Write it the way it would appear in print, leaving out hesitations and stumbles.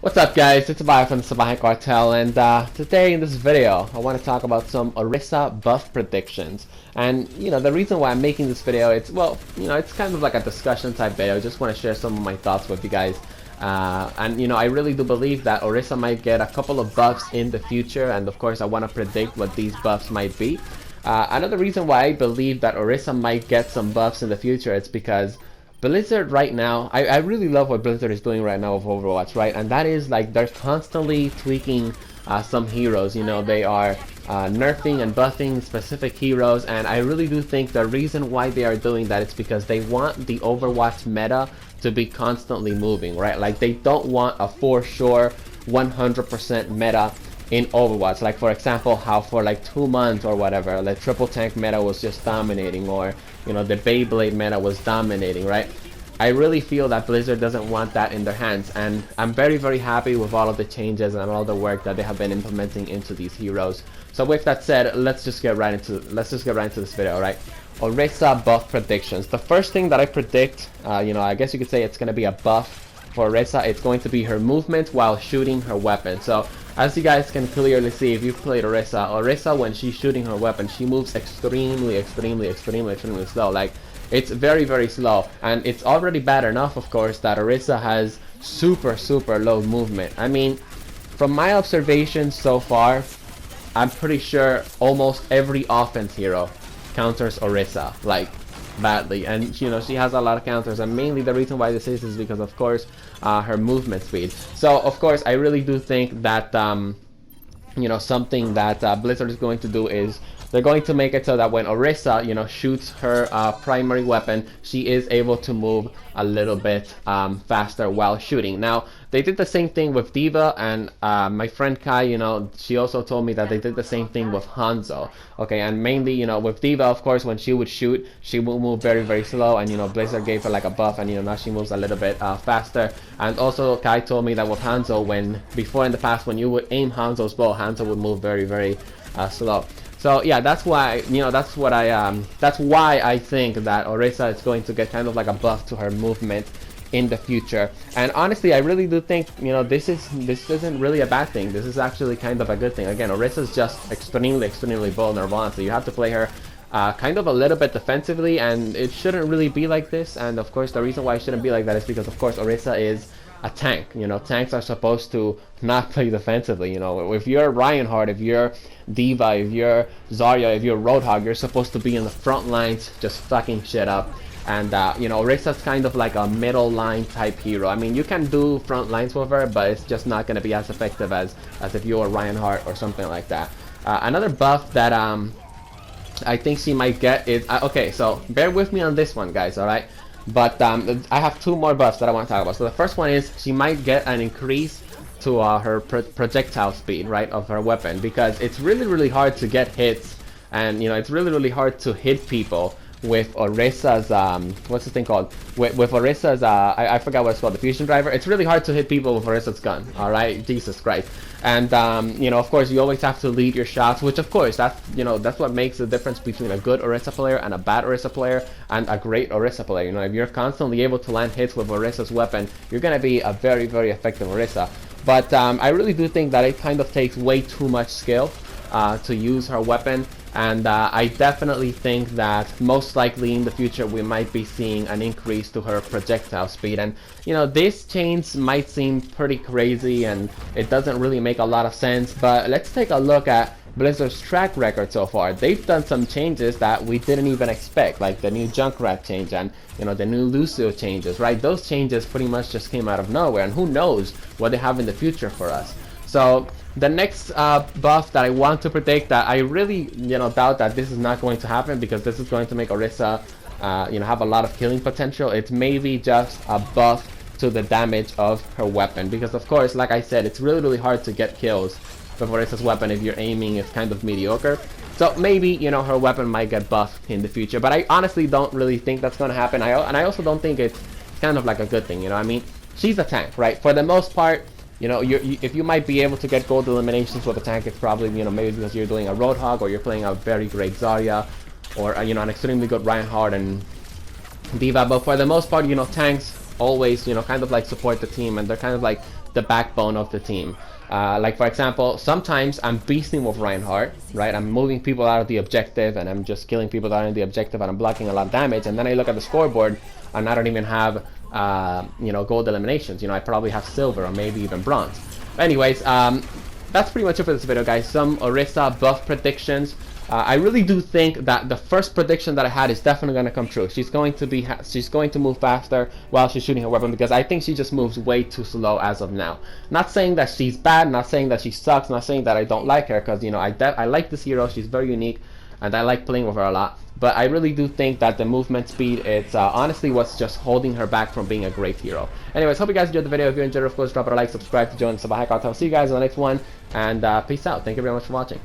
What's up guys, it's Salvajee from the Salvajee Cartel, and today in this video I want to talk about some Orisa buff predictions. And the reason why I'm making this video, it's it's kind of like a discussion type video. I just want to share some of my thoughts with you guys. And I really do believe that Orisa might get a couple of buffs in the future, and of course I want to predict what these buffs might be. Another reason why I believe that Orisa might get some buffs in the future is because Blizzard right now, I really love what Blizzard is doing right now with Overwatch, right? And that is like they're constantly tweaking some heroes. They are nerfing and buffing specific heroes, and I really do think the reason why they are doing that is because they want the Overwatch meta to be constantly moving, right? Like they don't want a for sure 100% meta in Overwatch. Like for example, how for like 2 months or whatever, like triple tank meta was just dominating, or the Beyblade meta was dominating, right? I really feel that Blizzard doesn't want that in their hands, and I'm very happy with all of the changes and all the work that they have been implementing into these heroes. So with that said, let's just get right into this video, right? Orisa buff predictions. The first thing that I predict, I guess you could say it's going to be a buff for Orisa. It's going to be her movement while shooting her weapon. So as you guys can clearly see, if you've played Orisa, when she's shooting her weapon, she moves extremely slow. Like, it's very slow, and it's already bad enough, of course, that Orisa has super low movement. I mean, from my observations so far, I'm pretty sure almost every offense hero counters Orisa, like, badly, and she has a lot of counters, and mainly the reason why this is because of course her movement speed. So of course I really do think that something that Blizzard is going to do is they're going to make it so that when Orisa shoots her primary weapon, she is able to move a little bit faster while shooting. Now they did the same thing with D.Va, and my friend Kai, she also told me that they did the same thing with Hanzo. Okay, and mainly, with D.Va, of course, when she would shoot, she would move very slow, and Blizzard gave her like a buff, and now she moves a little bit faster. And also Kai told me that with Hanzo, before in the past, when you would aim Hanzo's bow, Hanzo would move very slow. So yeah, that's why that's why I think that Orisa is going to get kind of like a buff to her movement in the future. And honestly, I really do think this isn't really a bad thing. This is actually kind of a good thing. Again, Orisa is just extremely vulnerable, so you have to play her kind of a little bit defensively, and it shouldn't really be like this. And of course, the reason why it shouldn't be like that is because of course Orisa is a tank. Tanks are supposed to not play defensively. If you're Reinhardt, if you're D.Va, if you're Zarya, if you're Roadhog, you're supposed to be in the front lines just fucking shit up. And Orisa's kind of like a middle line type hero. I mean, you can do front lines with her, but it's just not going to be as effective as if you're Reinhardt or something like that. Another buff that I think she might get is okay, so bear with me on this one, guys, alright? But I have 2 more buffs that I want to talk about. So the first one is she might get an increase to her projectile speed, right, of her weapon, because it's really hard to get hits, and it's really hard to hit people with Orisa's what's this thing called? With Orisa's I forgot what it's called, the fusion driver. It's really hard to hit people with Orisa's gun. All right, Jesus Christ. And of course you always have to lead your shots, which of course that's what makes the difference between a good Orisa player and a bad Orisa player and a great Orisa player. If you're constantly able to land hits with Orisa's weapon, you're gonna be a very effective Orisa. But I really do think that it kind of takes way too much skill to use her weapon, and I definitely think that most likely in the future we might be seeing an increase to her projectile speed. And this change might seem pretty crazy and it doesn't really make a lot of sense, but let's take a look at Blizzard's track record so far. They've done some changes that we didn't even expect, like the new Junkrat change and the new Lucio changes, right? Those changes pretty much just came out of nowhere, and who knows what they have in the future for us. So the next buff that I want to predict, that I really doubt that this is not going to happen, because this is going to make Orisa have a lot of killing potential. It's maybe just a buff to the damage of her weapon, because of course, like I said, it's really hard to get kills with Orisa's weapon if your aiming is kind of mediocre. So maybe her weapon might get buffed in the future, but I honestly don't really think that's going to happen. And I also don't think it's kind of like a good thing. I mean, she's a tank, right? For the most part, if you might be able to get gold eliminations with a tank, it's probably maybe because you're doing a Roadhog, or you're playing a very great Zarya, or an extremely good Reinhardt and D.Va. But for the most part, tanks always kind of like support the team, and they're kind of like the backbone of the team. Like for example, sometimes I'm beasting with Reinhardt, right? I'm moving people out of the objective and I'm just killing people that are in the objective and I'm blocking a lot of damage. And then I look at the scoreboard and I don't even have, you know, gold eliminations. You know, I probably have silver or maybe even bronze. Anyways, that's pretty much it for this video, guys. Some Orisa buff predictions. I really do think that the first prediction that I had is definitely going to come true. She's going to move faster while she's shooting her weapon, because I think she just moves way too slow as of now. Not saying that she's bad, not saying that she sucks, not saying that I don't like her, because you know I like this hero. She's very unique and I like playing with her a lot. But I really do think that the movement speed, it's honestly what's just holding her back from being a great hero. Anyways, hope you guys enjoyed the video. If you enjoyed it, of course, drop it a like, subscribe to join the Salvajee cartel. See you guys in the next one, and peace out. Thank you very much for watching.